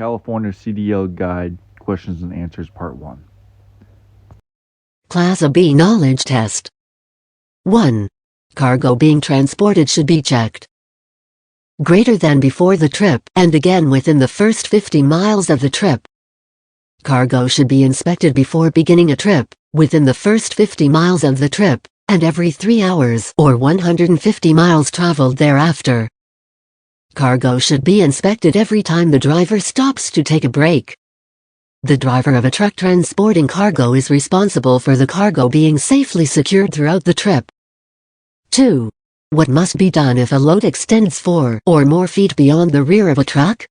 California CDL Guide Questions and Answers Part 1. Class B Knowledge Test. 1. Cargo being transported should be checked. Greater than before the trip, and again within the first 50 miles of the trip. Cargo should be inspected before beginning a trip, within the first 50 miles of the trip, and every 3 hours or 150 miles traveled thereafter. Cargo should be inspected every time the driver stops to take a break. The driver of a truck transporting cargo is responsible for the cargo being safely secured throughout the trip. 2. What must be done if a load extends 4 or more feet beyond the rear of a truck?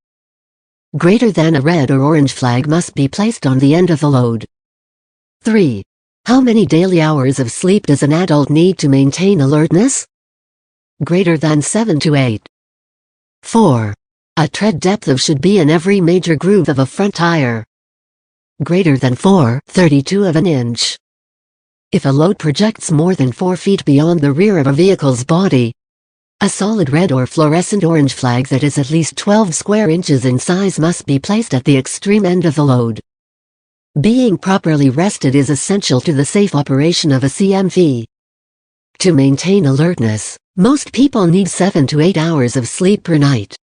Greater than a red or orange flag must be placed on the end of the load. 3. How many daily hours of sleep does an adult need to maintain alertness? Greater than 7 to 8. 4. A tread depth of should be in every major groove of a front tire. Greater than 4/32 of an inch. If a load projects more than 4 feet beyond the rear of a vehicle's body, a solid red or fluorescent orange flag that is at least 12 square inches in size must be placed at the extreme end of the load. Being properly rested is essential to the safe operation of a CMV. To maintain alertness, most people need 7 to 8 hours of sleep per night.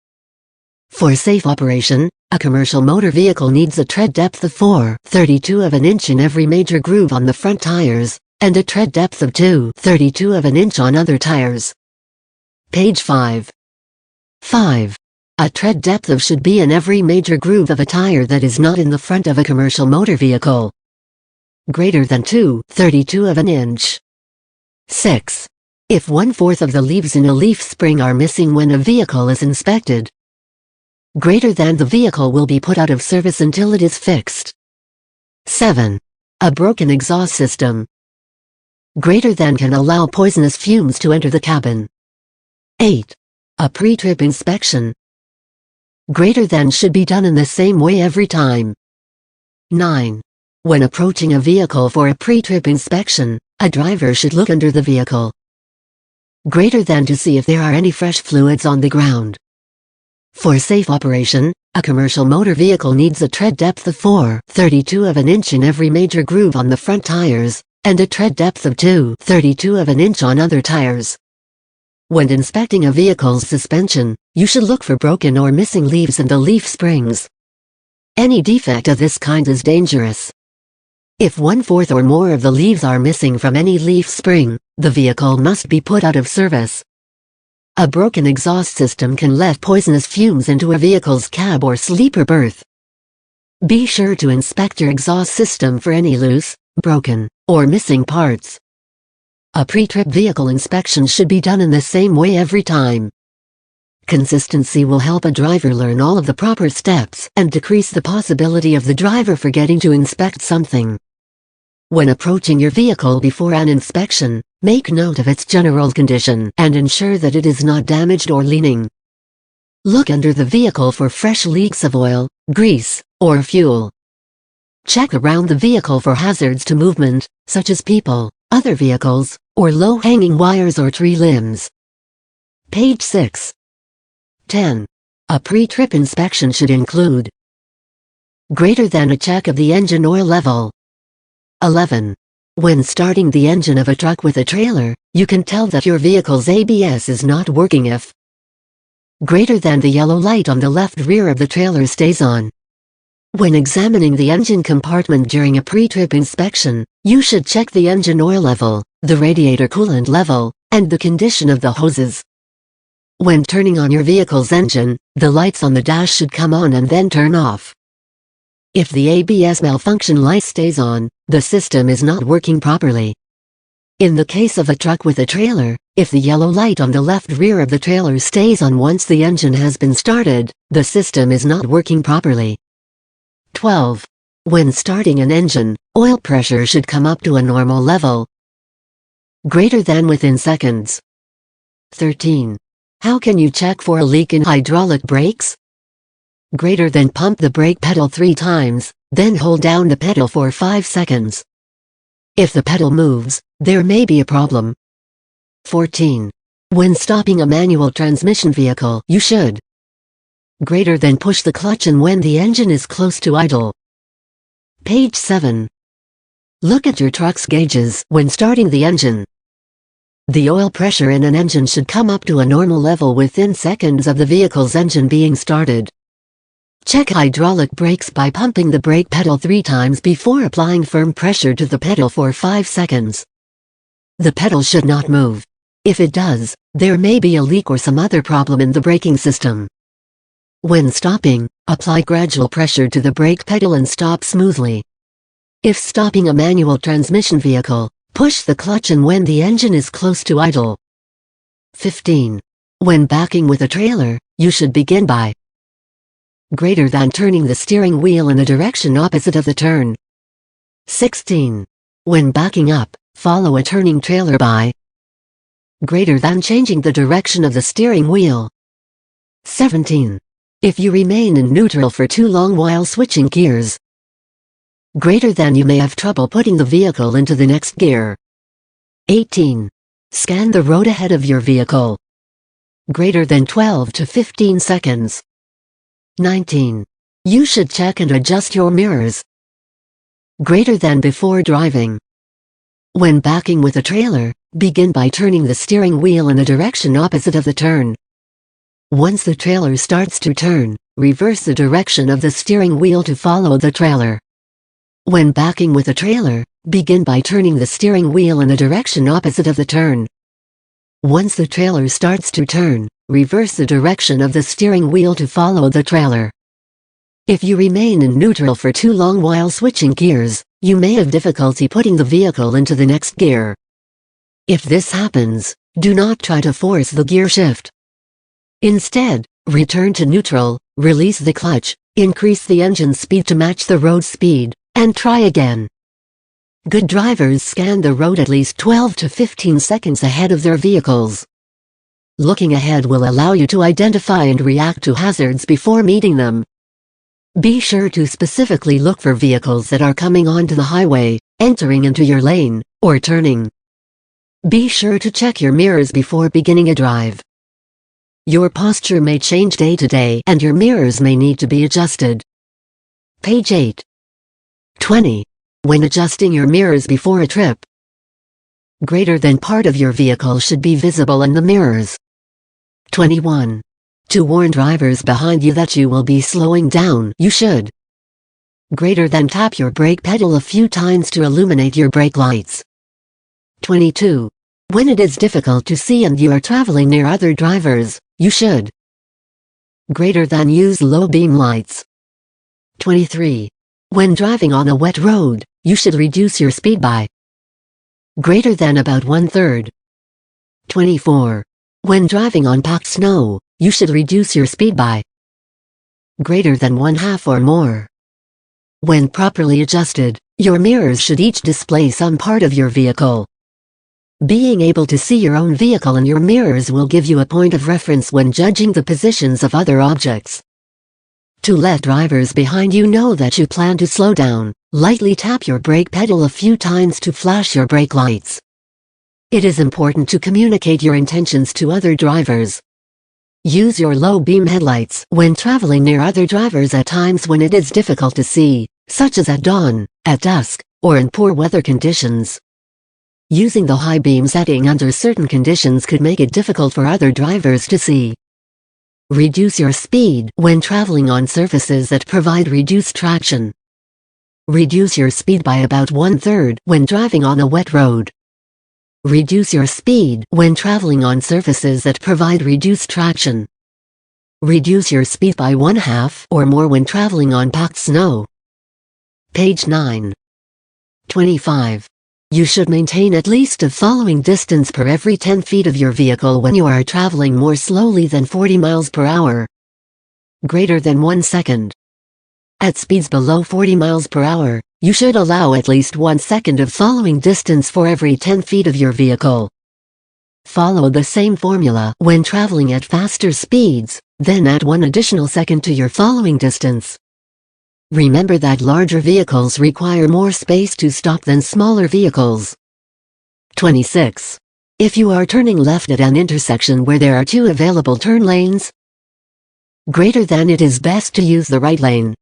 For safe operation, a commercial motor vehicle needs a tread depth of 4/32 of an inch in every major groove on the front tires, and a tread depth of 2/32 of an inch on other tires. Page 5. 5. A tread depth of should be in every major groove of a tire that is not in the front of a commercial motor vehicle. Greater than 2/32 of an inch. 6. If 1/4 of the leaves in a leaf spring are missing when a vehicle is inspected, greater than the vehicle will be put out of service until it is fixed. 7. A broken exhaust system. Greater than can allow poisonous fumes to enter the cabin. 8. A pre-trip inspection. Greater than should be done in the same way every time. 9. When approaching a vehicle for a pre-trip inspection, a driver should look under the vehicle. Greater than to see if there are any fresh fluids on the ground. For safe operation, a commercial motor vehicle needs a tread depth of 4/32 of an inch in every major groove on the front tires, and a tread depth of 2/32 of an inch on other tires. When inspecting a vehicle's suspension, you should look for broken or missing leaves in the leaf springs. Any defect of this kind is dangerous. If 1/4 or more of the leaves are missing from any leaf spring, the vehicle must be put out of service. A broken exhaust system can let poisonous fumes into a vehicle's cab or sleeper berth. Be sure to inspect your exhaust system for any loose, broken, or missing parts. A pre-trip vehicle inspection should be done in the same way every time. Consistency will help a driver learn all of the proper steps and decrease the possibility of the driver forgetting to inspect something. When approaching your vehicle before an inspection, make note of its general condition and ensure that it is not damaged or leaning. Look under the vehicle for fresh leaks of oil, grease, or fuel. Check around the vehicle for hazards to movement, such as people, other vehicles, or low-hanging wires or tree limbs. Page 6. 10. A pre-trip inspection should include greater than a check of the engine oil level. 11. When starting the engine of a truck with a trailer, you can tell that your vehicle's ABS is not working if greater than the yellow light on the left rear of the trailer stays on. When examining the engine compartment during a pre-trip inspection, you should check the engine oil level, the radiator coolant level, and the condition of the hoses. When turning on your vehicle's engine, the lights on the dash should come on and then turn off. If the ABS malfunction light stays on, the system is not working properly. In the case of a truck with a trailer, if the yellow light on the left rear of the trailer stays on once the engine has been started, the system is not working properly. 12. When starting an engine, oil pressure should come up to a normal level, greater than within seconds. 13. How can you check for a leak in hydraulic brakes? Greater than pump the brake pedal 3 times, then hold down the pedal for 5 seconds. If the pedal moves, there may be a problem. 14. When stopping a manual transmission vehicle, you should Greater than push the clutch and when the engine is close to idle. Page 7. Look at your truck's gauges when starting the engine. The oil pressure in an engine should come up to a normal level within seconds of the vehicle's engine being started. Check hydraulic brakes by pumping the brake pedal 3 times before applying firm pressure to the pedal for 5 seconds. The pedal should not move. If it does, there may be a leak or some other problem in the braking system. When stopping, apply gradual pressure to the brake pedal and stop smoothly. If stopping a manual transmission vehicle, push the clutch and when the engine is close to idle. 15. When backing with a trailer, you should begin by greater than turning the steering wheel in a direction opposite of the turn. 16. When backing up, follow a turning trailer by greater than changing the direction of the steering wheel. 17. If you remain in neutral for too long while switching gears, greater than you may have trouble putting the vehicle into the next gear. 18. Scan the road ahead of your vehicle. Greater than 12 to 15 seconds. 19. You should check and adjust your mirrors. Greater than before driving. When backing with a trailer, begin by turning the steering wheel in a direction opposite of the turn. Once the trailer starts to turn, reverse the direction of the steering wheel to follow the trailer. When backing with a trailer, begin by turning the steering wheel in a direction opposite of the turn. Once the trailer starts to turn, reverse the direction of the steering wheel to follow the trailer. If you remain in neutral for too long while switching gears, you may have difficulty putting the vehicle into the next gear. If this happens, do not try to force the gear shift. Instead, return to neutral, release the clutch, increase the engine speed to match the road speed, and try again. Good drivers scan the road at least 12 to 15 seconds ahead of their vehicles. Looking ahead will allow you to identify and react to hazards before meeting them. Be sure to specifically look for vehicles that are coming onto the highway, entering into your lane, or turning. Be sure to check your mirrors before beginning a drive. Your posture may change day to day and your mirrors may need to be adjusted. Page 8. 20. When adjusting your mirrors before a trip, greater than part of your vehicle should be visible in the mirrors. 21. To warn drivers behind you that you will be slowing down, you should greater than tap your brake pedal a few times to illuminate your brake lights. 22. When it is difficult to see and you are traveling near other drivers, you should greater than use low beam lights. 23. When driving on a wet road, you should reduce your speed by greater than about 1/3. 24. When driving on packed snow, you should reduce your speed by greater than 1/2 or more. When properly adjusted, your mirrors should each display some part of your vehicle. Being able to see your own vehicle in your mirrors will give you a point of reference when judging the positions of other objects. To let drivers behind you know that you plan to slow down, lightly tap your brake pedal a few times to flash your brake lights. It is important to communicate your intentions to other drivers. Use your low beam headlights when traveling near other drivers at times when it is difficult to see, such as at dawn, at dusk, or in poor weather conditions. Using the high beam setting under certain conditions could make it difficult for other drivers to see. Reduce your speed when traveling on surfaces that provide reduced traction. Reduce your speed by about 1/3 when driving on a wet road. Reduce your speed when traveling on surfaces that provide reduced traction. Reduce your speed by 1/2 or more when traveling on packed snow. Page 9. 25. You should maintain at least the following distance per every 10 feet of your vehicle when you are traveling more slowly than 40 miles per hour. Greater than 1 second. At speeds below 40 miles per hour, you should allow at least 1 second of following distance for every 10 feet of your vehicle. Follow the same formula when traveling at faster speeds, then add 1 additional second to your following distance. Remember that larger vehicles require more space to stop than smaller vehicles. 26. If you are turning left at an intersection where there are 2 available turn lanes, Greater than it is best to use the right lane.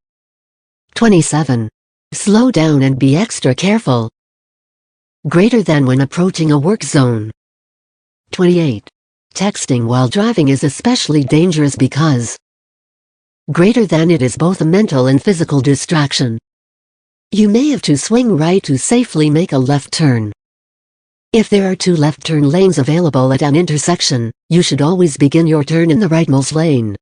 27. Slow down and be extra careful. Greater than when approaching a work zone. 28. Texting while driving is especially dangerous because greater than it is both a mental and physical distraction. You may have to swing right to safely make a left turn. If there are 2 left turn lanes available at an intersection, you should always begin your turn in the rightmost lane.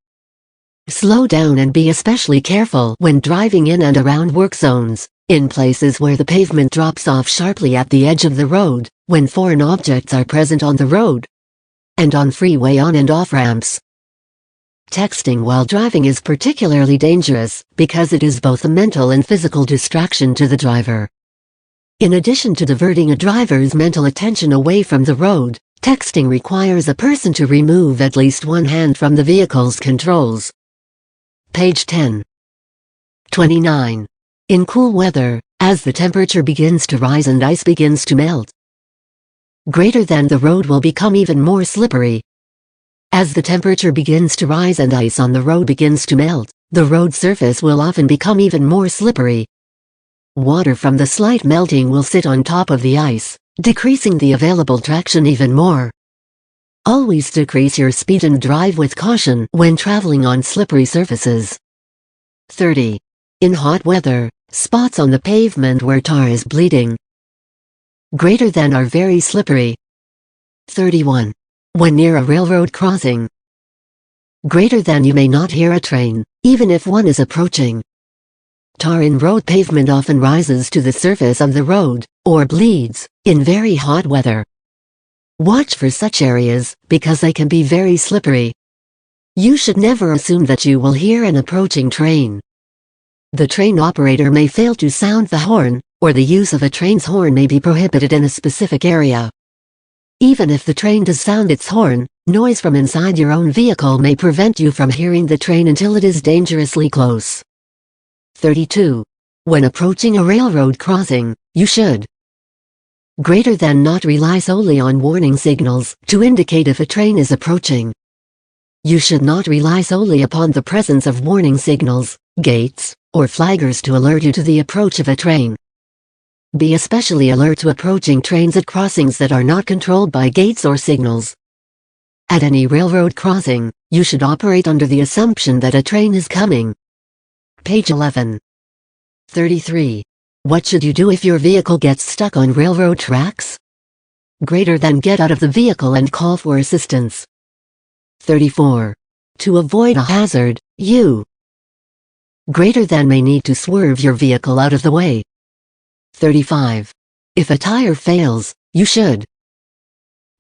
Slow down and be especially careful when driving in and around work zones, in places where the pavement drops off sharply at the edge of the road, when foreign objects are present on the road, and on freeway on and off ramps. Texting while driving is particularly dangerous because it is both a mental and physical distraction to the driver. In addition to diverting a driver's mental attention away from the road, texting requires a person to remove at least one hand from the vehicle's controls. Page 10. 29. In cool weather, as the temperature begins to rise and ice begins to melt, greater than the road will become even more slippery. As the temperature begins to rise and ice on the road begins to melt, the road surface will often become even more slippery. Water from the slight melting will sit on top of the ice, decreasing the available traction even more. Always decrease your speed and drive with caution when traveling on slippery surfaces. 30. In hot weather, spots on the pavement where tar is bleeding, greater than are very slippery. 31. When near a railroad crossing, greater than you may not hear a train, even if one is approaching. Tar in road pavement often rises to the surface of the road, or bleeds, in very hot weather. Watch for such areas, because they can be very slippery. You should never assume that you will hear an approaching train. The train operator may fail to sound the horn, or the use of a train's horn may be prohibited in a specific area. Even if the train does sound its horn, noise from inside your own vehicle may prevent you from hearing the train until it is dangerously close. 32. When approaching a railroad crossing, you should greater than not rely solely on warning signals to indicate if a train is approaching. You should not rely solely upon the presence of warning signals, gates, or flaggers to alert you to the approach of a train. Be especially alert to approaching trains at crossings that are not controlled by gates or signals. At any railroad crossing, you should operate under the assumption that a train is coming. Page 11. 33. What should you do if your vehicle gets stuck on railroad tracks? Greater than get out of the vehicle and call for assistance. 34. To avoid a hazard, you greater than may need to swerve your vehicle out of the way. 35. If a tire fails, you should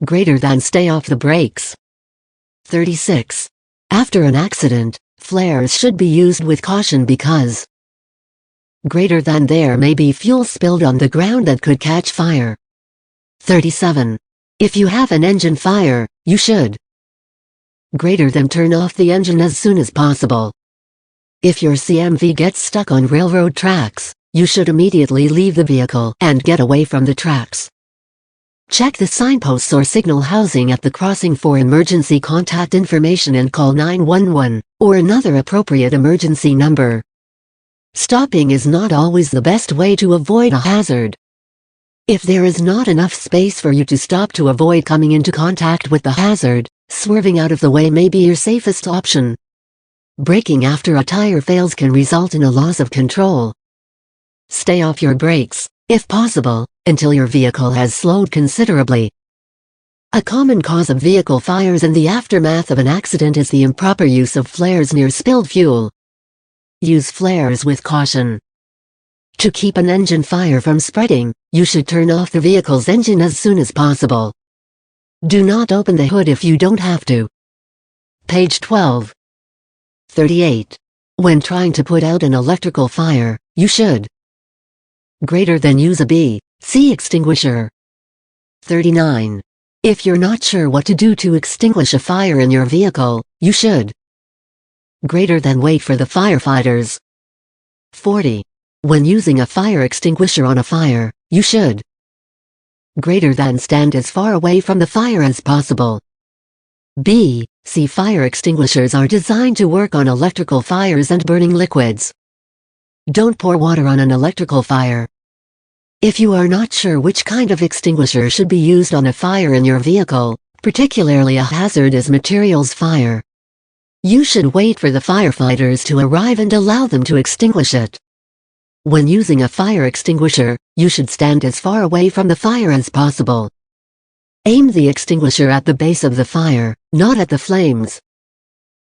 greater than stay off the brakes. 36. After an accident, flares should be used with caution because greater than there may be fuel spilled on the ground that could catch fire. 37. If you have an engine fire, you should greater than turn off the engine as soon as possible. If your CMV gets stuck on railroad tracks, you should immediately leave the vehicle and get away from the tracks. Check the signposts or signal housing at the crossing for emergency contact information and call 911, or another appropriate emergency number. Stopping is not always the best way to avoid a hazard. If there is not enough space for you to stop to avoid coming into contact with the hazard, swerving out of the way may be your safest option. Braking after a tire fails can result in a loss of control. Stay off your brakes, if possible, until your vehicle has slowed considerably. A common cause of vehicle fires in the aftermath of an accident is the improper use of flares near spilled fuel. Use flares with caution. To keep an engine fire from spreading, you should turn off the vehicle's engine as soon as possible. Do not open the hood if you don't have to. Page 12. 38. When trying to put out an electrical fire, you should greater than use a B.C. extinguisher. 39. If you're not sure what to do to extinguish a fire in your vehicle, you should greater than wait for the firefighters. 40. When using a fire extinguisher on a fire, you should greater than stand as far away from the fire as possible. B. See, fire extinguishers are designed to work on electrical fires and burning liquids. Don't pour water on an electrical fire. If you are not sure which kind of extinguisher should be used on a fire in your vehicle, particularly a hazardous materials fire, you should wait for the firefighters to arrive and allow them to extinguish it. When using a fire extinguisher, you should stand as far away from the fire as possible. Aim the extinguisher at the base of the fire, not at the flames.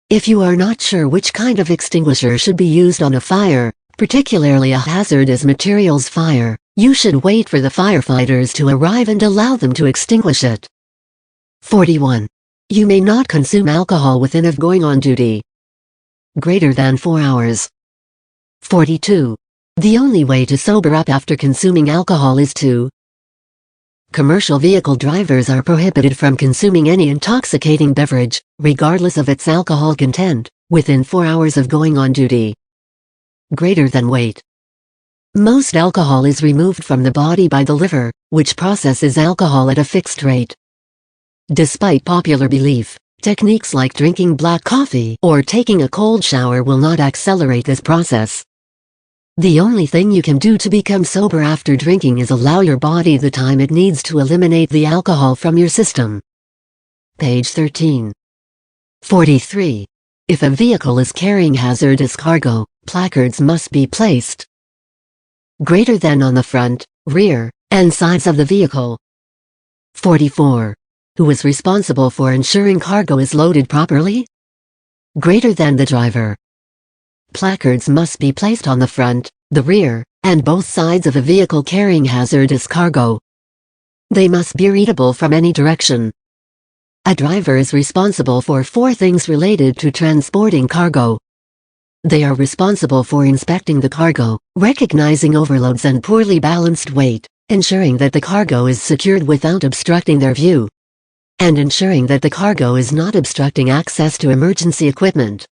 If you are not sure which kind of extinguisher should be used on a fire, particularly a hazardous materials fire, you should wait for the firefighters to arrive and allow them to extinguish it. 41. You may not consume alcohol within of going on duty. Greater than 4 hours. 42. The only way to sober up after consuming alcohol is to. Commercial vehicle drivers are prohibited from consuming any intoxicating beverage, regardless of its alcohol content, within 4 hours of going on duty. Greater than weight. Most alcohol is removed from the body by the liver, which processes alcohol at a fixed rate. Despite popular belief, techniques like drinking black coffee or taking a cold shower will not accelerate this process. The only thing you can do to become sober after drinking is allow your body the time it needs to eliminate the alcohol from your system. Page 13. 43. If a vehicle is carrying hazardous cargo, placards must be placed greater than on the front, rear, and sides of the vehicle. 44. Who is responsible for ensuring cargo is loaded properly? Greater than the driver. Placards must be placed on the front, the rear, and both sides of a vehicle carrying hazardous cargo. They must be readable from any direction. A driver is responsible for 4 things related to transporting cargo. They are responsible for inspecting the cargo, recognizing overloads and poorly balanced weight, ensuring that the cargo is secured without obstructing their view, and ensuring that the cargo is not obstructing access to emergency equipment.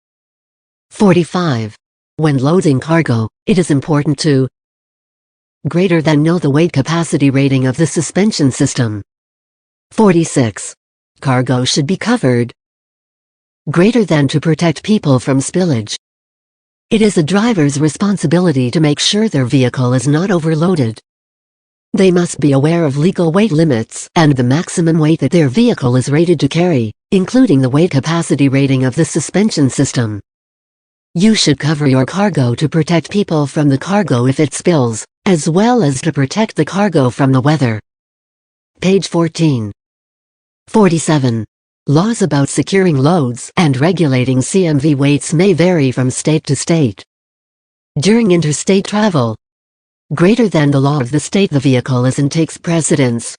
45. When loading cargo, it is important to greater than know the weight capacity rating of the suspension system. 46. Cargo should be covered greater than to protect people from spillage. It is a driver's responsibility to make sure their vehicle is not overloaded. They must be aware of legal weight limits and the maximum weight that their vehicle is rated to carry, including the weight capacity rating of the suspension system. You should cover your cargo to protect people from the cargo if it spills, as well as to protect the cargo from the weather. Page 14. 47. Laws about securing loads and regulating CMV weights may vary from state to state. During interstate travel, greater than the law of the state the vehicle is in takes precedence.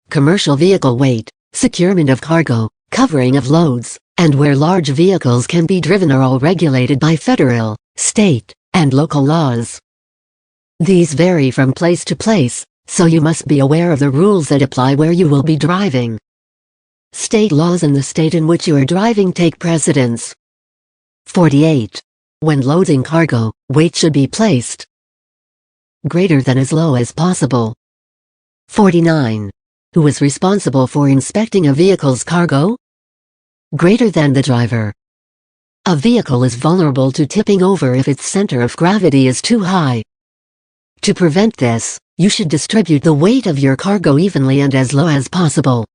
Commercial vehicle weight, securement of cargo, covering of loads, and where large vehicles can be driven are all regulated by federal, state, and local laws. These vary from place to place, so you must be aware of the rules that apply where you will be driving. State laws in the state in which you are driving take precedence. 48. When loading cargo, weight should be placed greater than as low as possible. 49. Who is responsible for inspecting a vehicle's cargo? Greater than the driver. A vehicle is vulnerable to tipping over if its center of gravity is too high. To prevent this, you should distribute the weight of your cargo evenly and as low as possible.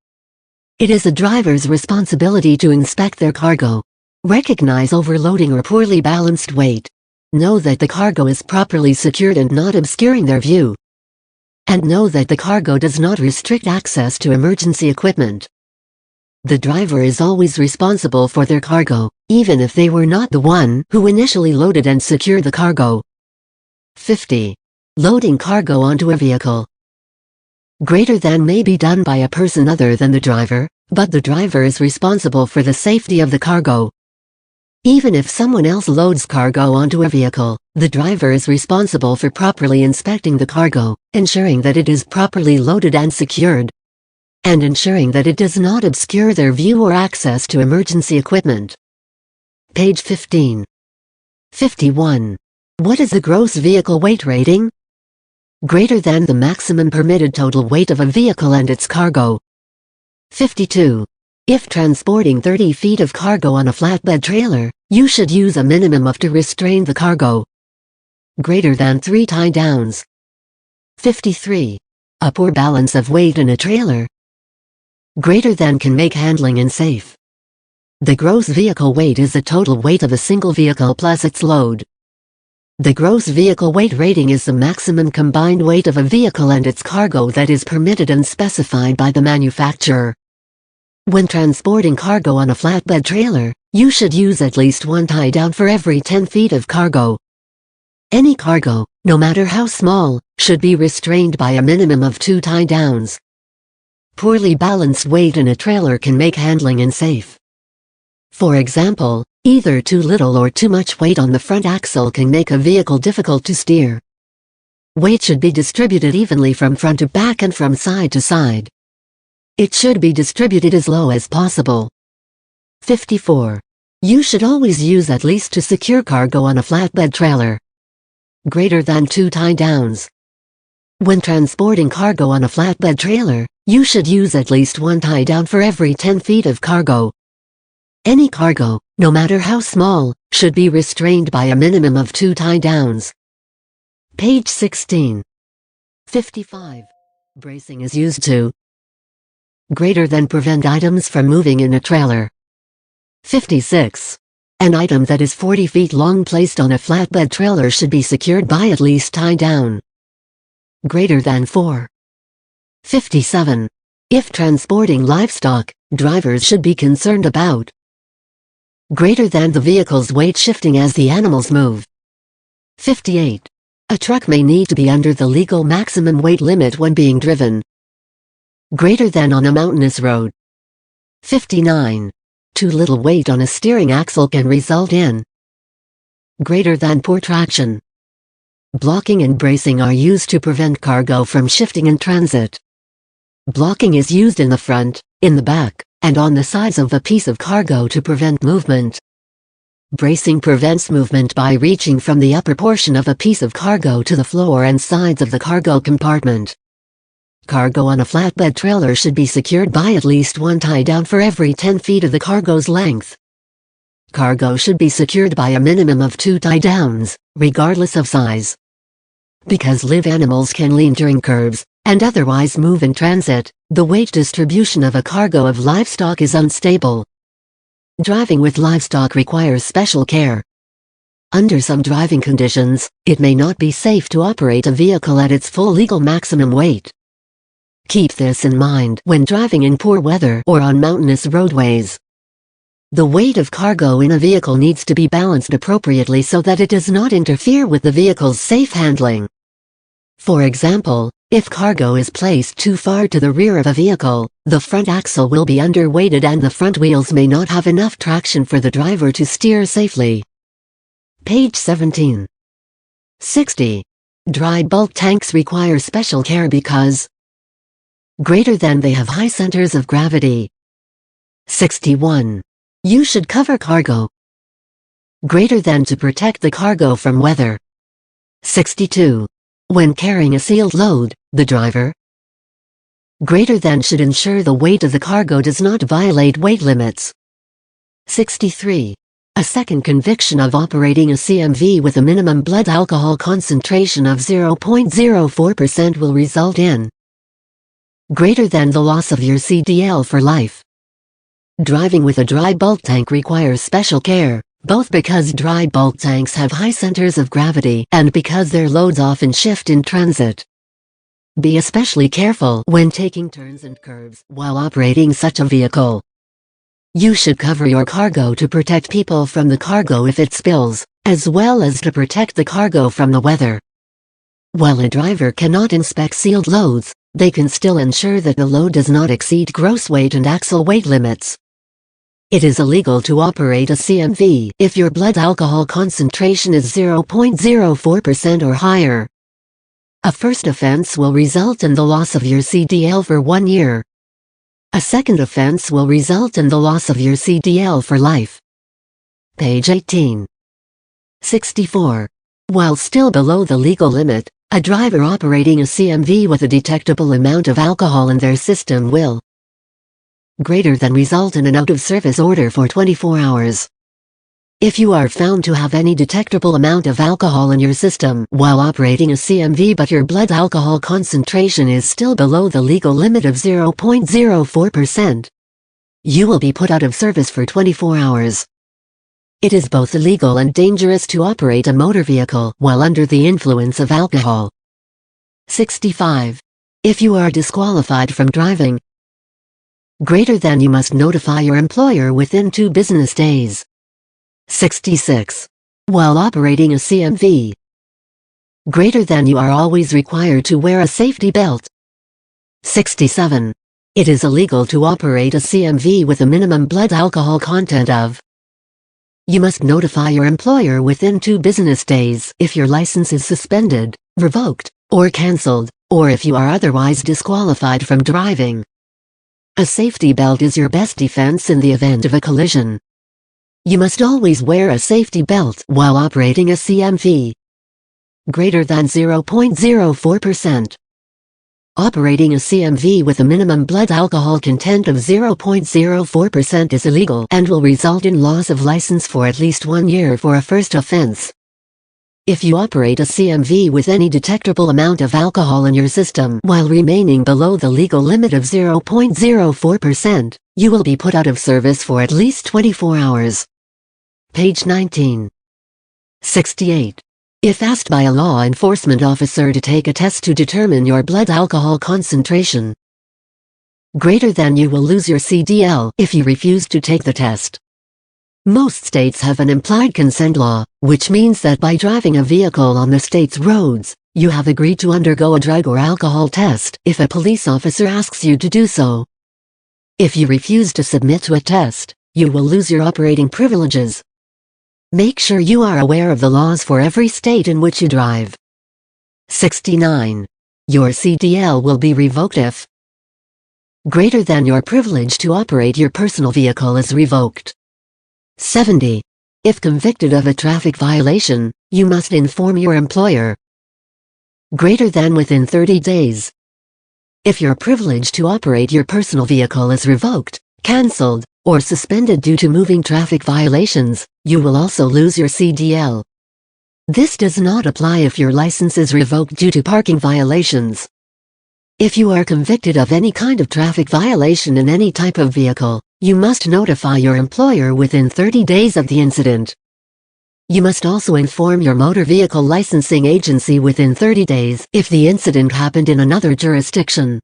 It is a driver's responsibility to inspect their cargo, recognize overloading or poorly balanced weight, know that the cargo is properly secured and not obscuring their view, and know that the cargo does not restrict access to emergency equipment. The driver is always responsible for their cargo, even if they were not the one who initially loaded and secured the cargo. 50. Loading cargo onto a vehicle. Greater than may be done by a person other than the driver, but the driver is responsible for the safety of the cargo. Even if someone else loads cargo onto a vehicle, the driver is responsible for properly inspecting the cargo, ensuring that it is properly loaded and secured, and ensuring that it does not obscure their view or access to emergency equipment. Page 15. 51. What is the gross vehicle weight rating? Greater than the maximum permitted total weight of a vehicle and its cargo. 52. If transporting 30 feet of cargo on a flatbed trailer, you should use a minimum of to restrain the cargo. Greater than 3 tie-downs. 53. A poor balance of weight in a trailer. Greater than can make handling unsafe. The gross vehicle weight is the total weight of a single vehicle plus its load. The gross vehicle weight rating is the maximum combined weight of a vehicle and its cargo that is permitted and specified by the manufacturer. When transporting cargo on a flatbed trailer, you should use at least 1 tie-down for every 10 feet of cargo. Any cargo, no matter how small, should be restrained by a minimum of 2 tie-downs. Poorly balanced weight in a trailer can make handling unsafe. For example, either too little or too much weight on the front axle can make a vehicle difficult to steer. Weight should be distributed evenly from front to back and from side to side. It should be distributed as low as possible. 54. You should always use at least to secure cargo on a flatbed trailer. Greater than 2 tie-downs. When transporting cargo on a flatbed trailer, you should use at least 1 tie-down for every 10 feet of cargo. Any cargo, no matter how small, should be restrained by a minimum of 2 tie-downs. Page 16. 55. Bracing is used to greater than prevent items from moving in a trailer. 56. An item that is 40 feet long placed on a flatbed trailer should be secured by at least tie-down. Greater than 4. 57. If transporting livestock, drivers should be concerned about greater than the vehicle's weight shifting as the animals move. 58. A truck may need to be under the legal maximum weight limit when being driven. Greater than on a mountainous road. 59. Too little weight on a steering axle can result in greater than poor traction. Blocking and bracing are used to prevent cargo from shifting in transit. Blocking is used in the front, in the back, and on the sides of a piece of cargo to prevent movement. Bracing prevents movement by reaching from the upper portion of a piece of cargo to the floor and sides of the cargo compartment. Cargo on a flatbed trailer should be secured by at least 1 tie-down for every 10 feet of the cargo's length. Cargo should be secured by a minimum of 2 tie-downs, regardless of size. Because live animals can lean during curbs, and otherwise move in transit, the weight distribution of a cargo of livestock is unstable. Driving with livestock requires special care. Under some driving conditions, it may not be safe to operate a vehicle at its full legal maximum weight. Keep this in mind when driving in poor weather or on mountainous roadways. The weight of cargo in a vehicle needs to be balanced appropriately so that it does not interfere with the vehicle's safe handling. For example, if cargo is placed too far to the rear of a vehicle, the front axle will be underweighted and the front wheels may not have enough traction for the driver to steer safely. Page 17. 60. Dry bulk tanks require special care because greater than they have high centers of gravity. 61. You should cover cargo greater than to protect the cargo from weather. 62. When carrying a sealed load, the driver greater than should ensure the weight of the cargo does not violate weight limits. 63. A second conviction of operating a CMV with a minimum blood alcohol concentration of 0.04% will result in greater than the loss of your CDL for life. Driving with a dry bulk tank requires special care, both because dry bulk tanks have high centers of gravity and because their loads often shift in transit. Be especially careful when taking turns and curves while operating such a vehicle. You should cover your cargo to protect people from the cargo if it spills, as well as to protect the cargo from the weather. While a driver cannot inspect sealed loads, they can still ensure that the load does not exceed gross weight and axle weight limits. It is illegal to operate a CMV if your blood alcohol concentration is 0.04% or higher. A first offense will result in the loss of your CDL for 1 year. A second offense will result in the loss of your CDL for life. Page 18. 64. While still below the legal limit, a driver operating a CMV with a detectable amount of alcohol in their system will Greater than result in an out-of-service order for 24 hours. If you are found to have any detectable amount of alcohol in your system while operating a CMV but your blood alcohol concentration is still below the legal limit of 0.04%, you will be put out of service for 24 hours. It is both illegal and dangerous to operate a motor vehicle while under the influence of alcohol. 65. If you are disqualified from driving, greater than you must notify your employer within 2 business days. 66. While operating a CMV, greater than you are always required to wear a safety belt. 67. It is illegal to operate a CMV with a minimum blood alcohol content of. You must notify your employer within 2 business days if your license is suspended, revoked, or cancelled, or if you are otherwise disqualified from driving. A safety belt is your best defense in the event of a collision. You must always wear a safety belt while operating a CMV. Greater than 0.04%. Operating a CMV with a minimum blood alcohol content of 0.04% is illegal and will result in loss of license for at least 1 year for a first offense. If you operate a CMV with any detectable amount of alcohol in your system while remaining below the legal limit of 0.04%, you will be put out of service for at least 24 hours. Page 19. 68. If asked by a law enforcement officer to take a test to determine your blood alcohol concentration, greater than you will lose your CDL if you refuse to take the test. Most states have an implied consent law, which means that by driving a vehicle on the state's roads, you have agreed to undergo a drug or alcohol test if a police officer asks you to do so. If you refuse to submit to a test, you will lose your operating privileges. Make sure you are aware of the laws for every state in which you drive. 69. Your CDL will be revoked if greater than your privilege to operate your personal vehicle is revoked. 70. If convicted of a traffic violation, you must inform your employer. Greater than within 30 days. If your privilege to operate your personal vehicle is revoked, cancelled, or suspended due to moving traffic violations, you will also lose your CDL. This does not apply if your license is revoked due to parking violations. If you are convicted of any kind of traffic violation in any type of vehicle, you must notify your employer within 30 days of the incident. You must also inform your motor vehicle licensing agency within 30 days if the incident happened in another jurisdiction.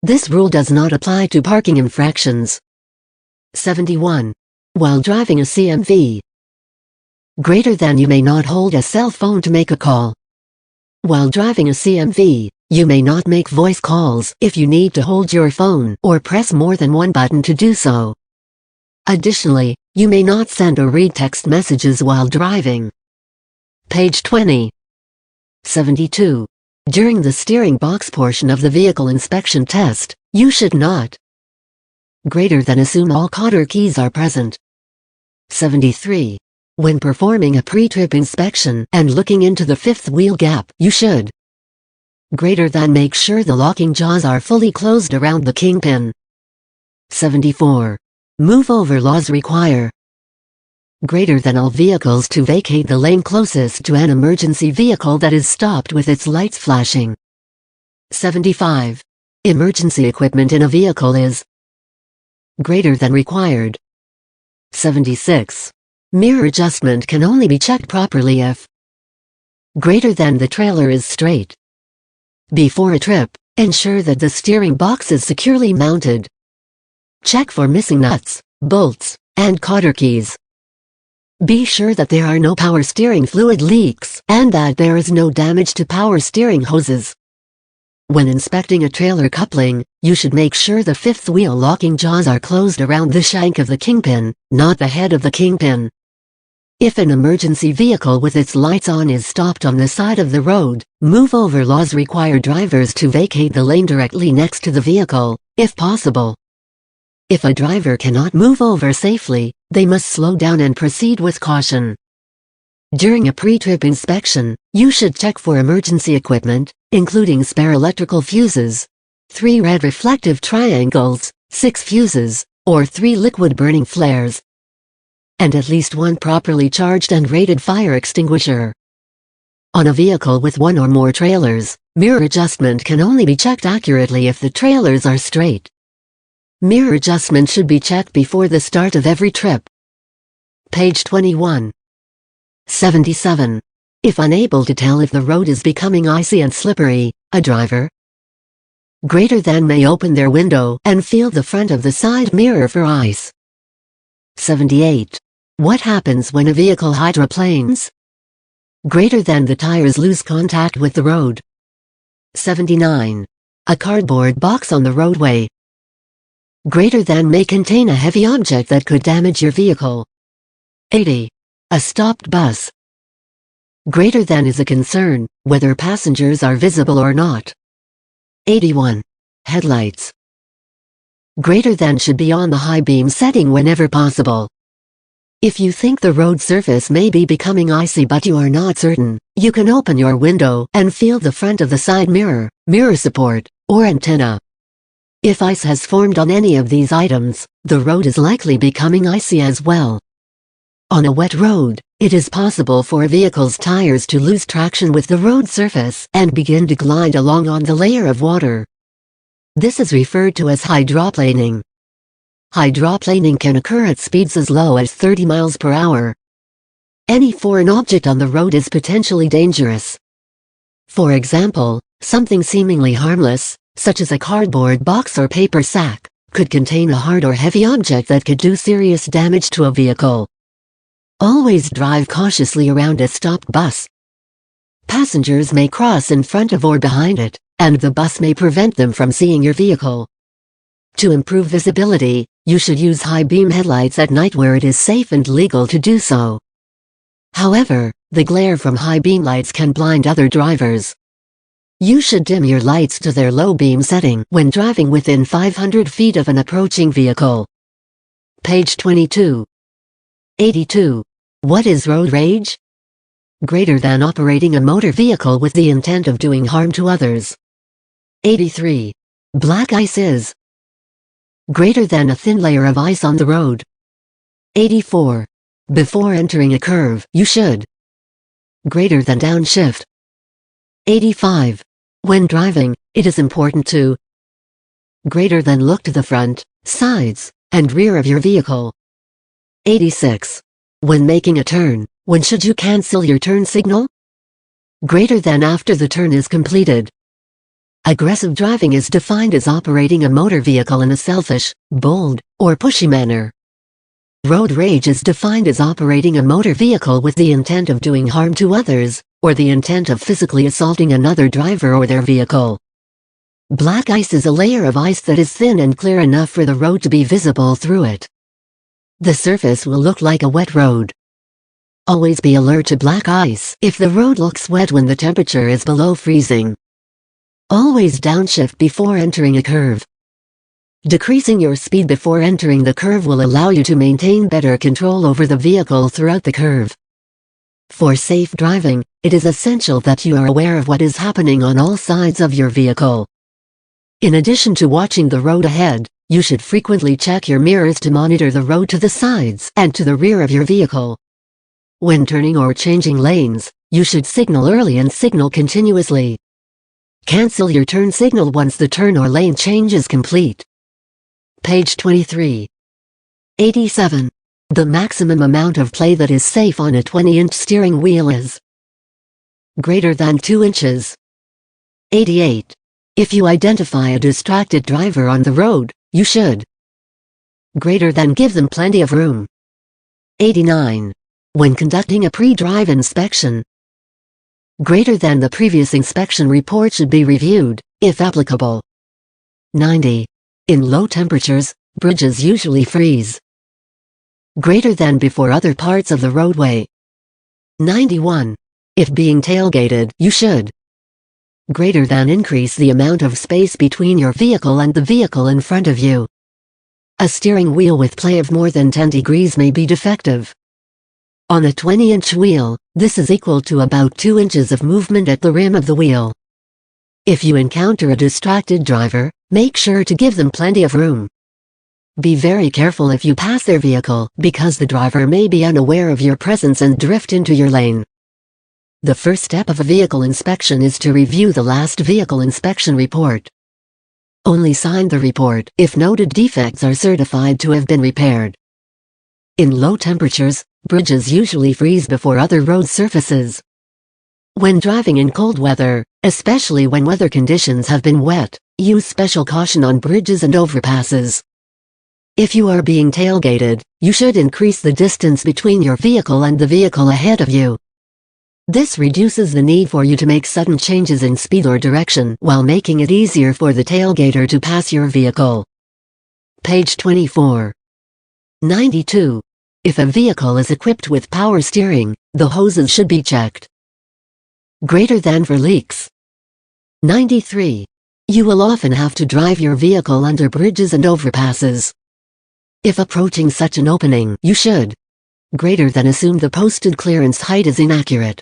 This rule does not apply to parking infractions. 71. While driving a CMV, greater than you may not hold a cell phone to make a call. While driving a CMV, you may not make voice calls if you need to hold your phone or press more than one button to do so. Additionally, you may not send or read text messages while driving. Page 20. 72. During the steering box portion of the vehicle inspection test, you should not greater than assume all cotter keys are present. 73. When performing a pre-trip inspection and looking into the fifth wheel gap, you should greater than make sure the locking jaws are fully closed around the kingpin. 74. Move over laws require greater than all vehicles to vacate the lane closest to an emergency vehicle that is stopped with its lights flashing. 75. Emergency equipment in a vehicle is greater than required. 76. Mirror adjustment can only be checked properly if greater than the trailer is straight. Before a trip, ensure that the steering box is securely mounted. Check for missing nuts, bolts, and cotter keys. Be sure that there are no power steering fluid leaks and that there is no damage to power steering hoses. When inspecting a trailer coupling, you should make sure the fifth wheel locking jaws are closed around the shank of the kingpin, not the head of the kingpin. If an emergency vehicle with its lights on is stopped on the side of the road, move over laws require drivers to vacate the lane directly next to the vehicle, if possible. If a driver cannot move over safely, they must slow down and proceed with caution. During a pre-trip inspection, you should check for emergency equipment, including spare electrical fuses, 3 red reflective triangles, 6 fuses, or 3 liquid burning flares, and at least 1 properly charged and rated fire extinguisher. On a vehicle with 1 or more trailers, mirror adjustment can only be checked accurately if the trailers are straight. Mirror adjustment should be checked before the start of every trip. Page 21. 77. If unable to tell if the road is becoming icy and slippery, a driver greater than may open their window and feel the front of the side mirror for ice. 78. What happens when a vehicle hydroplanes? Greater than the tires lose contact with the road. 79. A cardboard box on the roadway. Greater than may contain a heavy object that could damage your vehicle. 80. A stopped bus. Greater than is a concern, whether passengers are visible or not. 81. Headlights. Greater than should be on the high beam setting whenever possible. If you think the road surface may be becoming icy but you are not certain, you can open your window and feel the front of the side mirror, mirror support, or antenna. If ice has formed on any of these items, the road is likely becoming icy as well. On a wet road, it is possible for a vehicle's tires to lose traction with the road surface and begin to glide along on the layer of water. This is referred to as hydroplaning. Hydroplaning can occur at speeds as low as 30 miles per hour. Any foreign object on the road is potentially dangerous. For example, something seemingly harmless, such as a cardboard box or paper sack, could contain a hard or heavy object that could do serious damage to a vehicle. Always drive cautiously around a stopped bus. Passengers may cross in front of or behind it, and the bus may prevent them from seeing your vehicle. To improve visibility, you should use high beam headlights at night where it is safe and legal to do so. However, the glare from high beam lights can blind other drivers. You should dim your lights to their low beam setting when driving within 500 feet of an approaching vehicle. Page 22. 82. What is road rage? Greater than operating a motor vehicle with the intent of doing harm to others. 83. Black ice is greater than a thin layer of ice on the road. 84. Before entering a curve, you should greater than downshift. 85. When driving, it is important to greater than look to the front, sides, and rear of your vehicle. 86. When making a turn, when should you cancel your turn signal? Greater than after the turn is completed. Aggressive driving is defined as operating a motor vehicle in a selfish, bold, or pushy manner. Road rage is defined as operating a motor vehicle with the intent of doing harm to others, or the intent of physically assaulting another driver or their vehicle. Black ice is a layer of ice that is thin and clear enough for the road to be visible through it. The surface will look like a wet road. Always be alert to black ice if the road looks wet when the temperature is below freezing. Always downshift before entering a curve. Decreasing your speed before entering the curve will allow you to maintain better control over the vehicle throughout the curve. For safe driving, it is essential that you are aware of what is happening on all sides of your vehicle. In addition to watching the road ahead, you should frequently check your mirrors to monitor the road to the sides and to the rear of your vehicle. When turning or changing lanes, you should signal early and signal continuously. Cancel your turn signal once the turn or lane change is complete. Page 23. 87. The maximum amount of play that is safe on a 20-inch steering wheel is greater than 2 inches. 88. If you identify a distracted driver on the road, you should greater than give them plenty of room. 89. When conducting a pre-drive inspection, greater than the previous inspection report should be reviewed, if applicable. 90. In low temperatures, bridges usually freeze. Greater than before other parts of the roadway. 91. If being tailgated, you should greater than increase the amount of space between your vehicle and the vehicle in front of you. A steering wheel with play of more than 10 degrees may be defective. On a 20-inch wheel, this is equal to about 2 inches of movement at the rim of the wheel. If you encounter a distracted driver, make sure to give them plenty of room. Be very careful if you pass their vehicle, because the driver may be unaware of your presence and drift into your lane. The first step of a vehicle inspection is to review the last vehicle inspection report. Only sign the report if noted defects are certified to have been repaired. In low temperatures, bridges usually freeze before other road surfaces. When driving in cold weather, especially when weather conditions have been wet, use special caution on bridges and overpasses. If you are being tailgated, you should increase the distance between your vehicle and the vehicle ahead of you. This reduces the need for you to make sudden changes in speed or direction while making it easier for the tailgater to pass your vehicle. Page 24. 92. If a vehicle is equipped with power steering, the hoses should be checked. Greater than for leaks. 93. You will often have to drive your vehicle under bridges and overpasses. If approaching such an opening, you should greater than assume the posted clearance height is inaccurate.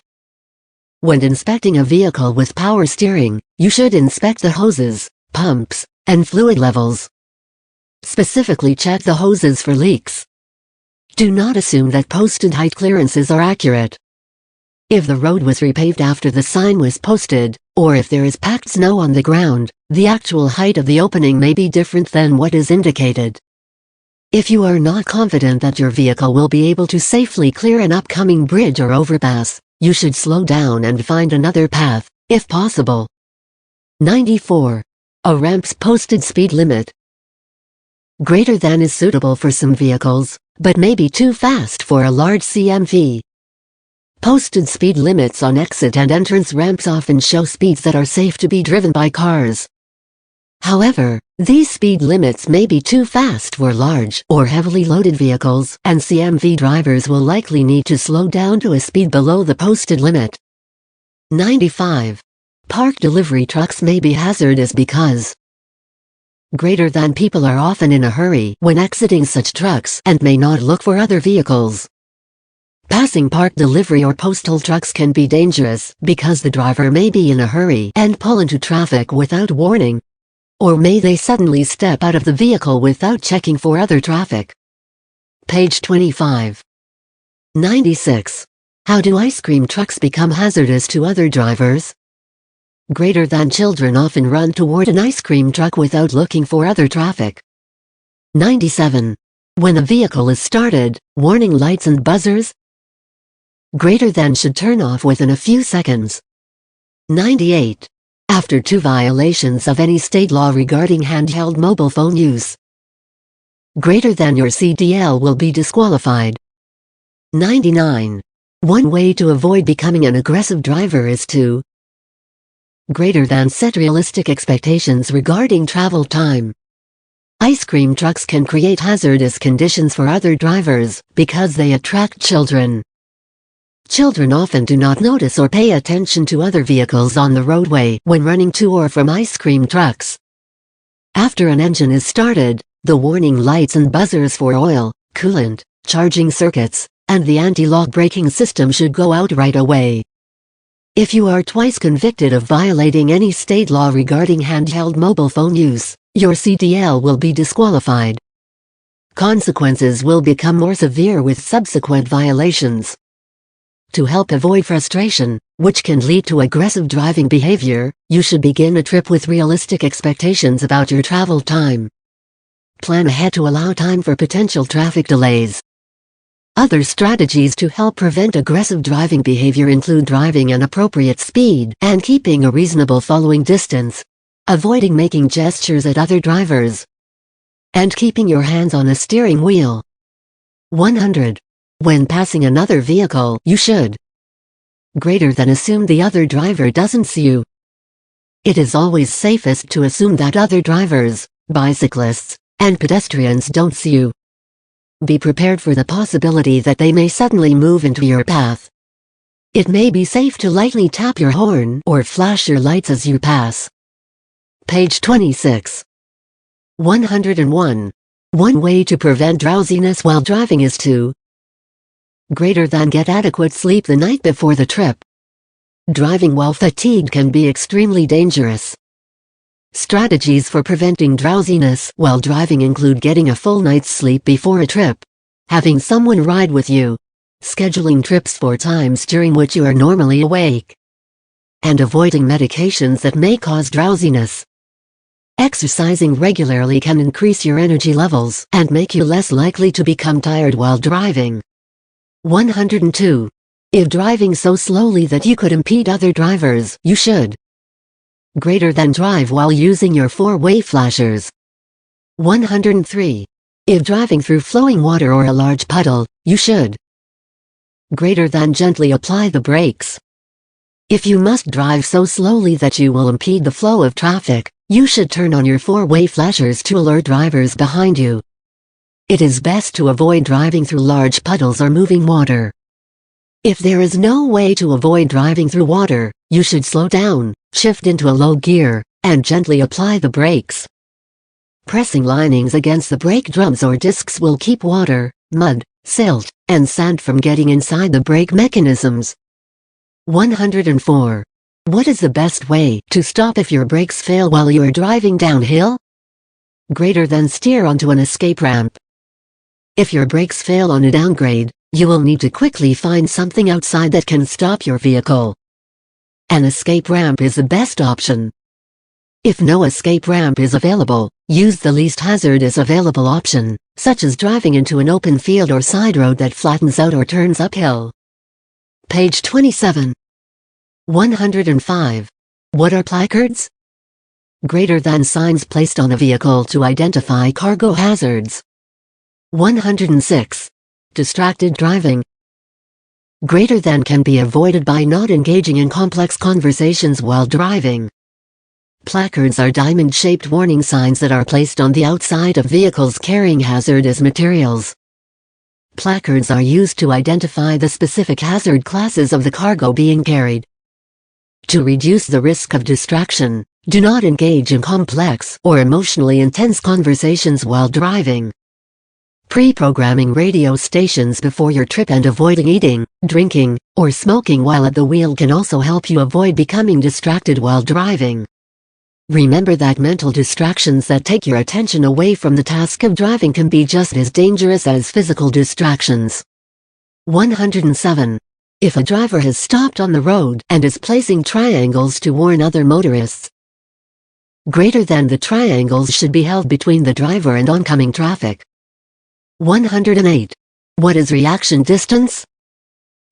When inspecting a vehicle with power steering, you should inspect the hoses, pumps, and fluid levels. Specifically check the hoses for leaks. Do not assume that posted height clearances are accurate. If the road was repaved after the sign was posted, or if there is packed snow on the ground, the actual height of the opening may be different than what is indicated. If you are not confident that your vehicle will be able to safely clear an upcoming bridge or overpass, you should slow down and find another path, if possible. 94. A ramp's posted speed limit. Greater than is suitable for some vehicles, but may be too fast for a large CMV. Posted speed limits on exit and entrance ramps often show speeds that are safe to be driven by cars. However, these speed limits may be too fast for large or heavily loaded vehicles, and CMV drivers will likely need to slow down to a speed below the posted limit. 95. Parked delivery trucks may be hazardous because greater than people are often in a hurry when exiting such trucks and may not look for other vehicles. Passing parked delivery or postal trucks can be dangerous because the driver may be in a hurry and pull into traffic without warning. Or may they suddenly step out of the vehicle without checking for other traffic. Page 25. 96. How do ice cream trucks become hazardous to other drivers? Greater than children often run toward an ice cream truck without looking for other traffic. 97. When a vehicle is started, warning lights and buzzers greater than should turn off within a few seconds. 98. After 2 violations of any state law regarding handheld mobile phone use, greater than your CDL will be disqualified. 99. One way to avoid becoming an aggressive driver is to greater than set realistic expectations regarding travel time. Ice cream trucks can create hazardous conditions for other drivers because they attract children. Children often do not notice or pay attention to other vehicles on the roadway when running to or from ice cream trucks. After an engine is started, the warning lights and buzzers for oil, coolant, charging circuits, and the anti-lock braking system should go out right away. If you are twice convicted of violating any state law regarding handheld mobile phone use, your CDL will be disqualified. Consequences will become more severe with subsequent violations. To help avoid frustration, which can lead to aggressive driving behavior, you should begin a trip with realistic expectations about your travel time. Plan ahead to allow time for potential traffic delays. Other strategies to help prevent aggressive driving behavior include driving an appropriate speed and keeping a reasonable following distance, avoiding making gestures at other drivers, and keeping your hands on the steering wheel. 100. When passing another vehicle, you should greater than assume the other driver doesn't see you. It is always safest to assume that other drivers, bicyclists, and pedestrians don't see you. Be prepared for the possibility that they may suddenly move into your path. It may be safe to lightly tap your horn or flash your lights as you pass. Page 26. 101. One way to prevent drowsiness while driving is to greater than get adequate sleep the night before the trip. Driving while fatigued can be extremely dangerous. Strategies for preventing drowsiness while driving include getting a full night's sleep before a trip, having someone ride with you, scheduling trips for times during which you are normally awake, and avoiding medications that may cause drowsiness. Exercising regularly can increase your energy levels and make you less likely to become tired while driving. 102. If driving so slowly that you could impede other drivers, you should drive while using your four-way flashers. 103. If driving through flowing water or a large puddle, you should gently apply the brakes. If you must drive so slowly that you will impede the flow of traffic, you should turn on your four-way flashers to alert drivers behind you. It is best to avoid driving through large puddles or moving water. If there is no way to avoid driving through water, you should slow down, shift into a low gear, and gently apply the brakes. Pressing linings against the brake drums or discs will keep water, mud, silt, and sand from getting inside the brake mechanisms. 104. What is the best way to stop if your brakes fail while you are driving downhill? Steer onto an escape ramp. If your brakes fail on a downgrade, you will need to quickly find something outside that can stop your vehicle. An escape ramp is the best option. If no escape ramp is available, use the least hazardous available option, such as driving into an open field or side road that flattens out or turns uphill. Page 27. 105. What are placards? Signs placed on a vehicle to identify cargo hazards. 106. Distracted driving. Can be avoided by not engaging in complex conversations while driving. Placards are diamond-shaped warning signs that are placed on the outside of vehicles carrying hazardous materials. Placards are used to identify the specific hazard classes of the cargo being carried. To reduce the risk of distraction, do not engage in complex or emotionally intense conversations while driving. Pre-programming radio stations before your trip and avoiding eating, drinking, or smoking while at the wheel can also help you avoid becoming distracted while driving. Remember that mental distractions that take your attention away from the task of driving can be just as dangerous as physical distractions. 107. If a driver has stopped on the road and is placing triangles to warn other motorists, the triangles should be held between the driver and oncoming traffic. 108. What is reaction distance?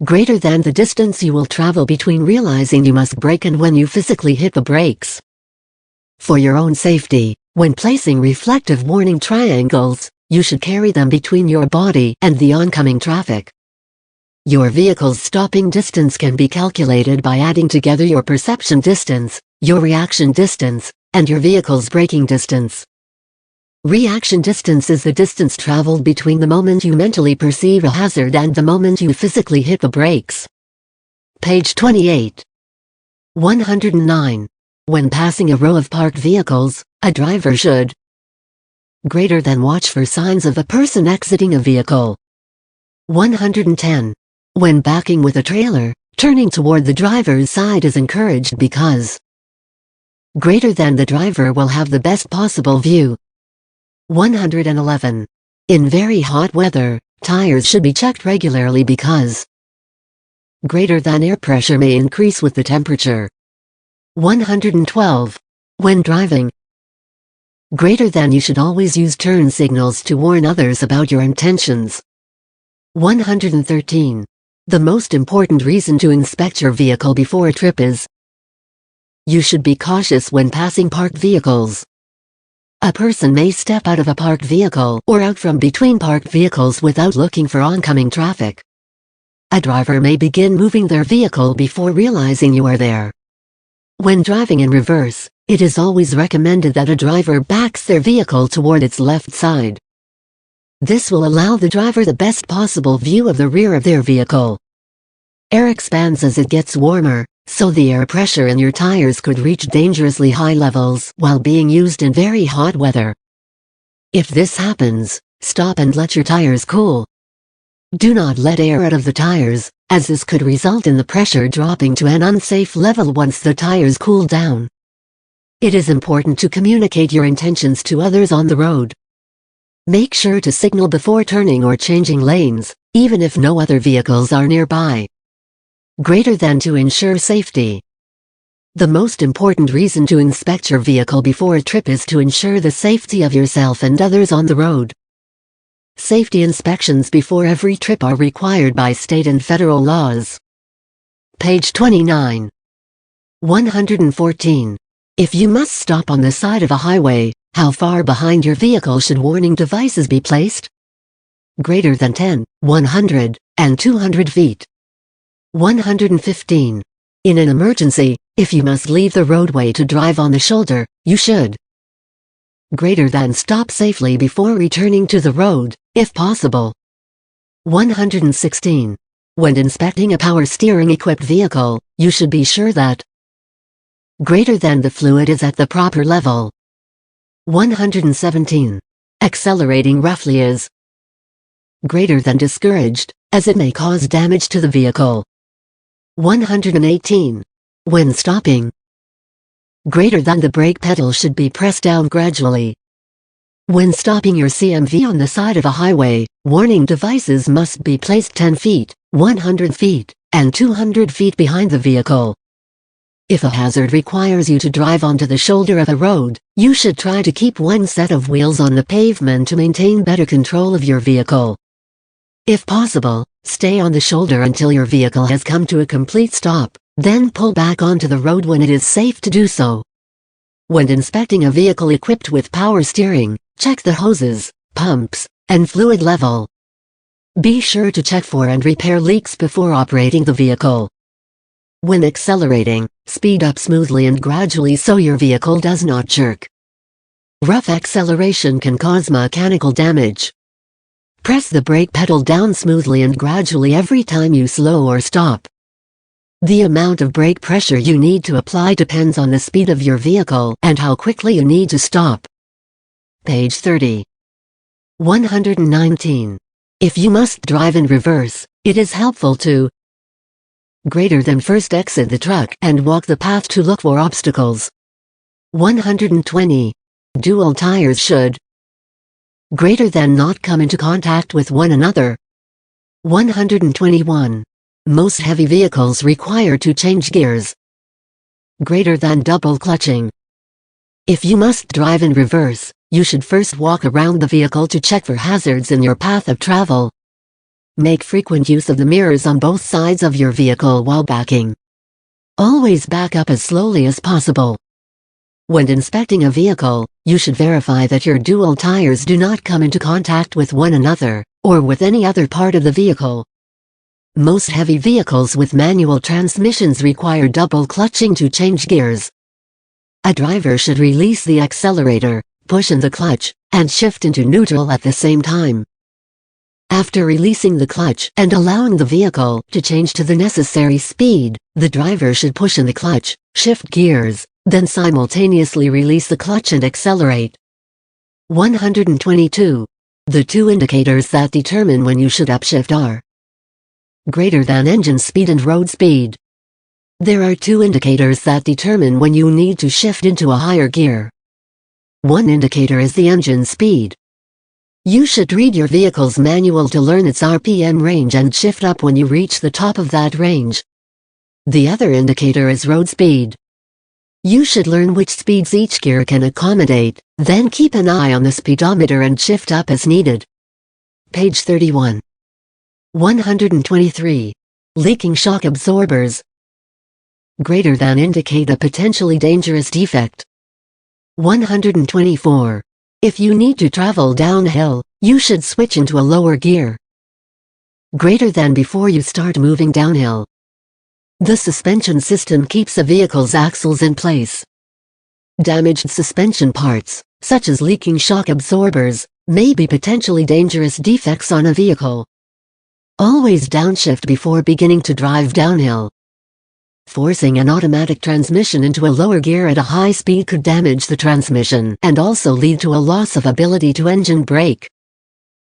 The distance you will travel between realizing you must brake and when you physically hit the brakes. For your own safety, when placing reflective warning triangles, you should carry them between your body and the oncoming traffic. Your vehicle's stopping distance can be calculated by adding together your perception distance, your reaction distance, and your vehicle's braking distance. Reaction distance is the distance traveled between the moment you mentally perceive a hazard and the moment you physically hit the brakes. Page 28. 109. When passing a row of parked vehicles, a driver should watch for signs of a person exiting a vehicle. 110. When backing with a trailer, turning toward the driver's side is encouraged because the driver will have the best possible view. 111. In very hot weather, tires should be checked regularly because air pressure may increase with the temperature. 112. When driving, you should always use turn signals to warn others about your intentions. 113. The most important reason to inspect your vehicle before a trip is you should be cautious when passing parked vehicles. A person may step out of a parked vehicle or out from between parked vehicles without looking for oncoming traffic. A driver may begin moving their vehicle before realizing you are there. When driving in reverse, it is always recommended that a driver backs their vehicle toward its left side. This will allow the driver the best possible view of the rear of their vehicle. Air expands as it gets warmer, so the air pressure in your tires could reach dangerously high levels while being used in very hot weather. If this happens, stop and let your tires cool. Do not let air out of the tires, as this could result in the pressure dropping to an unsafe level once the tires cool down. It is important to communicate your intentions to others on the road. Make sure to signal before turning or changing lanes, even if no other vehicles are nearby. Greater than to ensure safety. The most important reason to inspect your vehicle before a trip is to ensure the safety of yourself and others on the road. Safety inspections before every trip are required by state and federal laws. Page 29. 114. If you must stop on the side of a highway, how far behind your vehicle should warning devices be placed? Greater than 10, 100, and 200 feet. 115. In an emergency, if you must leave the roadway to drive on the shoulder, you should greater than stop safely before returning to the road, if possible. 116. When inspecting a power steering equipped vehicle, you should be sure that greater than the fluid is at the proper level. 117. Accelerating roughly is greater than discouraged, as it may cause damage to the vehicle. 118. When stopping, greater than the brake pedal should be pressed down gradually. When stopping your CMV on the side of a highway, warning devices must be placed 10 feet, 100 feet, and 200 feet behind the vehicle. If a hazard requires you to drive onto the shoulder of a road, you should try to keep one set of wheels on the pavement to maintain better control of your vehicle. If possible, stay on the shoulder until your vehicle has come to a complete stop, then pull back onto the road when it is safe to do so. When inspecting a vehicle equipped with power steering, check the hoses, pumps, and fluid level. Be sure to check for and repair leaks before operating the vehicle. When accelerating, speed up smoothly and gradually so your vehicle does not jerk. Rough acceleration can cause mechanical damage. Press the brake pedal down smoothly and gradually every time you slow or stop. The amount of brake pressure you need to apply depends on the speed of your vehicle and how quickly you need to stop. Page 30. 119. If you must drive in reverse, it is helpful to greater than first exit the truck and walk the path to look for obstacles. 120. Dual tires should greater than not come into contact with one another. 121. Most heavy vehicles require to change gears. Greater than double clutching. If you must drive in reverse, you should first walk around the vehicle to check for hazards in your path of travel. Make frequent use of the mirrors on both sides of your vehicle while backing. Always back up as slowly as possible. When inspecting a vehicle, you should verify that your dual tires do not come into contact with one another, or with any other part of the vehicle. Most heavy vehicles with manual transmissions require double clutching to change gears. A driver should release the accelerator, push in the clutch, and shift into neutral at the same time. After releasing the clutch and allowing the vehicle to change to the necessary speed, the driver should push in the clutch, shift gears, then simultaneously release the clutch and accelerate. 122. The two indicators that determine when you should upshift are greater than engine speed and road speed. There are two indicators that determine when you need to shift into a higher gear. One indicator is the engine speed. You should read your vehicle's manual to learn its RPM range and shift up when you reach the top of that range. The other indicator is road speed. You should learn which speeds each gear can accommodate, then keep an eye on the speedometer and shift up as needed. Page 31. 123. Leaking shock absorbers. Greater than indicate a potentially dangerous defect. 124. If you need to travel downhill, you should switch into a lower gear. Greater than before you start moving downhill. The suspension system keeps a vehicle's axles in place. Damaged suspension parts, such as leaking shock absorbers, may be potentially dangerous defects on a vehicle. Always downshift before beginning to drive downhill. Forcing an automatic transmission into a lower gear at a high speed could damage the transmission and also lead to a loss of ability to engine brake.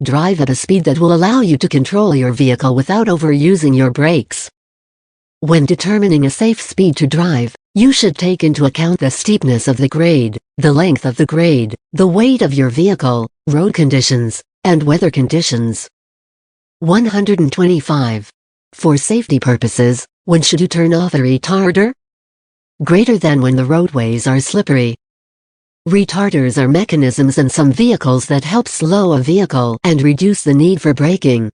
Drive at a speed that will allow you to control your vehicle without overusing your brakes. When determining a safe speed to drive, you should take into account the steepness of the grade, the length of the grade, the weight of your vehicle, road conditions, and weather conditions. 125. For safety purposes, when should you turn off a retarder? Greater than when the roadways are slippery. Retarders are mechanisms in some vehicles that help slow a vehicle and reduce the need for braking.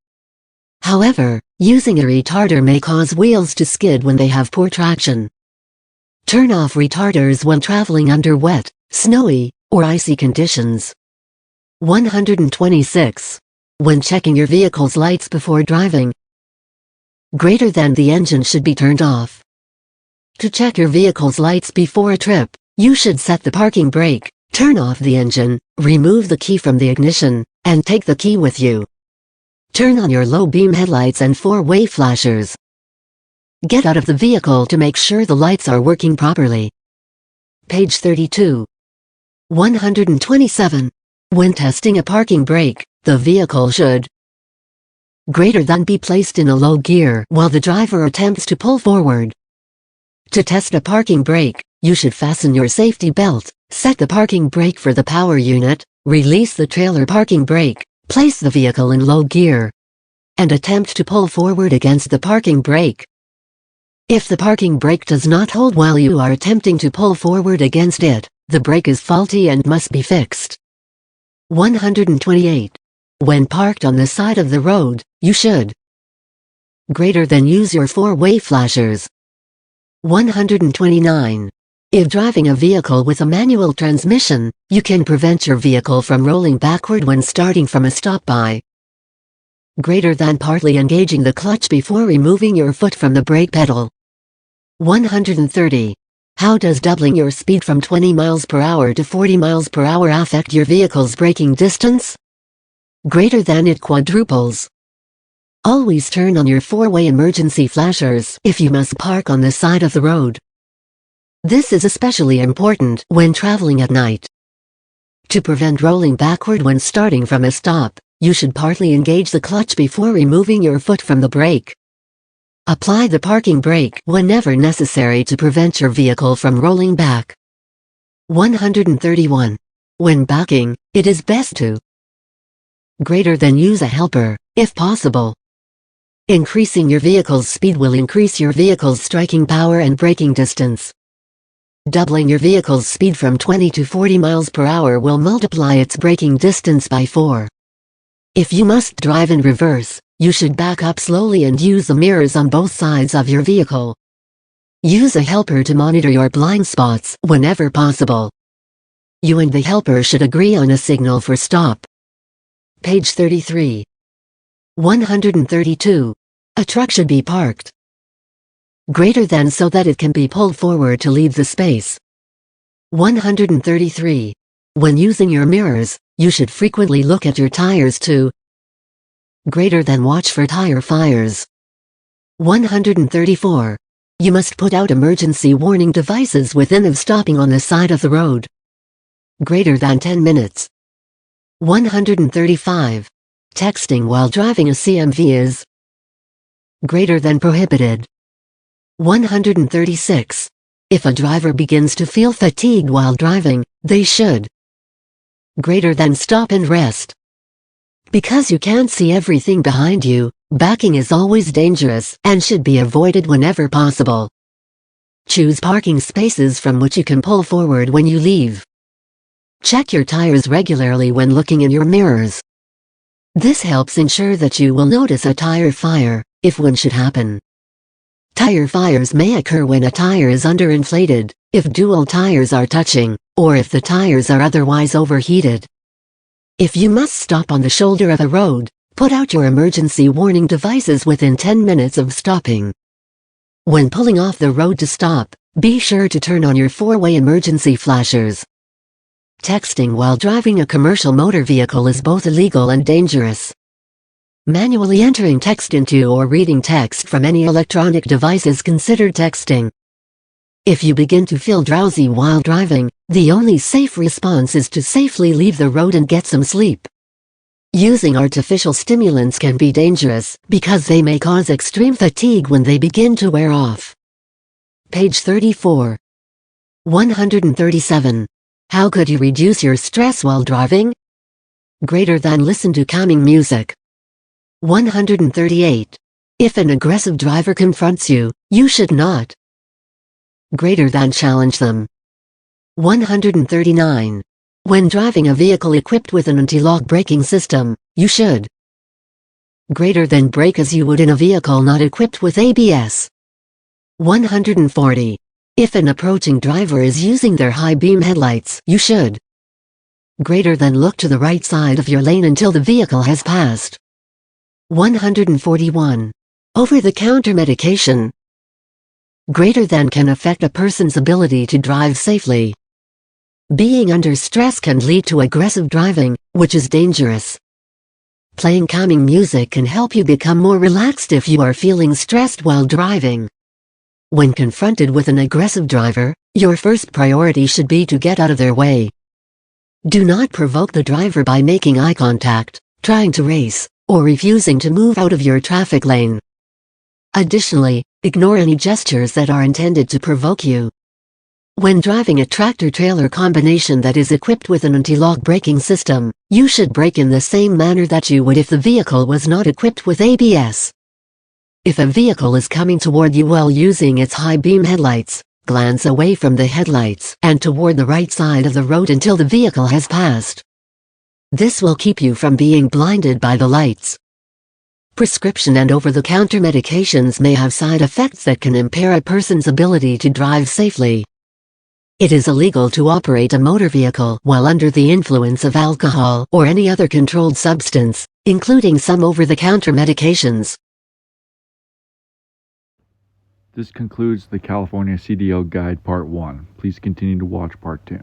However, using a retarder may cause wheels to skid when they have poor traction. Turn off retarders when traveling under wet, snowy, or icy conditions. 126. When checking your vehicle's lights before driving. Greater than the engine should be turned off. To check your vehicle's lights before a trip, you should set the parking brake, turn off the engine, remove the key from the ignition, and take the key with you. Turn on your low beam headlights and four-way flashers. Get out of the vehicle to make sure the lights are working properly. Page 32. 127. When testing a parking brake, the vehicle should greater than be placed in a low gear while the driver attempts to pull forward. To test a parking brake, you should fasten your safety belt, set the parking brake for the power unit, release the trailer parking brake, place the vehicle in low gear, and attempt to pull forward against the parking brake. If the parking brake does not hold while you are attempting to pull forward against it, the brake is faulty and must be fixed. 128. When parked on the side of the road, you should greater than use your four-way flashers. 129. If driving a vehicle with a manual transmission, you can prevent your vehicle from rolling backward when starting from a stop-by. Greater than partly engaging the clutch before removing your foot from the brake pedal. 130. How does doubling your speed from 20 miles per hour to 40 miles per hour affect your vehicle's braking distance? Greater than it quadruples. Always turn on your four-way emergency flashers if you must park on the side of the road. This is especially important when traveling at night. To prevent rolling backward when starting from a stop, you should partly engage the clutch before removing your foot from the brake. Apply the parking brake whenever necessary to prevent your vehicle from rolling back. 131. When backing, it is best to greater than use a helper, if possible. Increasing your vehicle's speed will increase your vehicle's striking power and braking distance. Doubling your vehicle's speed from 20 to 40 miles per hour will multiply its braking distance by 4. If you must drive in reverse, you should back up slowly and use the mirrors on both sides of your vehicle. Use a helper to monitor your blind spots whenever possible. You and the helper should agree on a signal for stop. Page 33. 132. A truck should be parked greater than so that it can be pulled forward to leave the space. 133. When using your mirrors, you should frequently look at your tires to greater than watch for tire fires. 134. You must put out emergency warning devices within of stopping on the side of the road. Greater than 10 minutes. 135. Texting while driving a CMV is greater than prohibited. 136. If a driver begins to feel fatigued while driving, they should greater than stop and rest. Because you can't see everything behind you, backing is always dangerous and should be avoided whenever possible. Choose parking spaces from which you can pull forward when you leave. Check your tires regularly when looking in your mirrors. This helps ensure that you will notice a tire fire, if one should happen. Tire fires may occur when a tire is underinflated, if dual tires are touching, or if the tires are otherwise overheated. If you must stop on the shoulder of a road, put out your emergency warning devices within 10 minutes of stopping. When pulling off the road to stop, be sure to turn on your four-way emergency flashers. Texting while driving a commercial motor vehicle is both illegal and dangerous. Manually entering text into or reading text from any electronic device is considered texting. If you begin to feel drowsy while driving, the only safe response is to safely leave the road and get some sleep. Using artificial stimulants can be dangerous because they may cause extreme fatigue when they begin to wear off. Page 34. 137. How could you reduce your stress while driving? Greater than listen to calming music. 138. If an aggressive driver confronts you, you should not. Greater than challenge them. 139. When driving a vehicle equipped with an anti-lock braking system, you should. Greater than brake as you would in a vehicle not equipped with ABS. 140. If an approaching driver is using their high beam headlights, you should. Greater than look to the right side of your lane until the vehicle has passed. 141. Over-the-counter medication. Greater than can affect a person's ability to drive safely. Being under stress can lead to aggressive driving, which is dangerous. Playing calming music can help you become more relaxed if you are feeling stressed while driving. When confronted with an aggressive driver, your first priority should be to get out of their way. Do not provoke the driver by making eye contact, trying to race, or refusing to move out of your traffic lane. Additionally, ignore any gestures that are intended to provoke you. When driving a tractor-trailer combination that is equipped with an anti-lock braking system, you should brake in the same manner that you would if the vehicle was not equipped with ABS. If a vehicle is coming toward you while using its high beam headlights, glance away from the headlights and toward the right side of the road until the vehicle has passed. This will keep you from being blinded by the lights. Prescription and over-the-counter medications may have side effects that can impair a person's ability to drive safely. It is illegal to operate a motor vehicle while under the influence of alcohol or any other controlled substance, including some over-the-counter medications. This concludes the California CDL Guide Part 1. Please continue to watch Part 2.